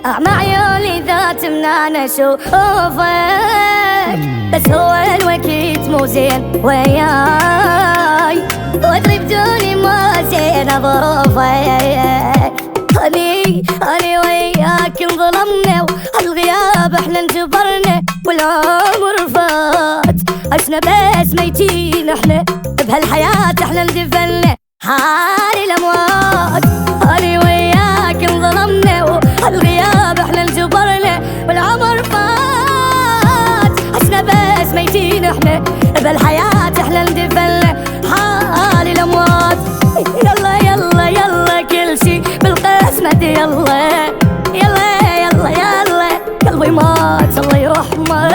مع عيوني ذات منان اشوفك، بس هو الوقت مو زين وياي، وادري بدوني ما زين ظروفك. اني وياك انظلمنا، وهالغياب احنا انجبرنا، والعمر فات عشنا بس ميتين احنا، بهالحياة احنا اندفنا حالي الاموات. اني وياك انظلمنا، وهالغياب احنا انجبرنا، والعمر فات عشنا بس ميتين احنا، بهالحياة احنا اندفنا حالي الاموات. يلا يلا يلا كل شي بالقسمة، يلا يلا يلا يلا قلبي مات الله يرحمه.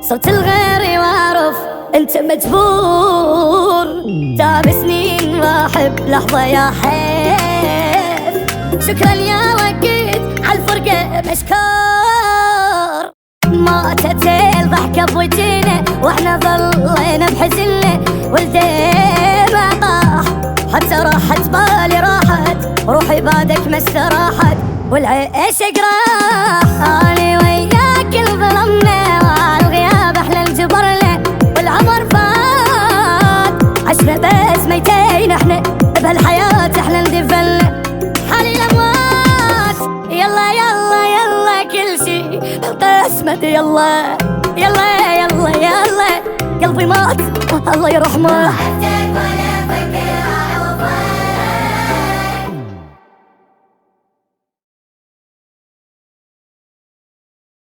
صرت الغير واعرف انت مجبور، تعب سنين واحب لحظة يا حيف، شكرا يا وقت عالفرقة مشكور. ماتت الضحكة بوجهنا واحنا ظلينا بحزننا، والدمع طاح حتى راحت بالي راحت، وروحي بعدك ما استراحت، والعيش قراح. اني وياك انظلمنا، والغياب احنا انجبرنا، والعمر فات عشنا بس ميتين احنا، بهالحياة احنا اندفنا حالي الاموات. يلا يلا يلا كل شي بالقسمة، يلا يلا يلا يلا قلبي مات الله يرحمه.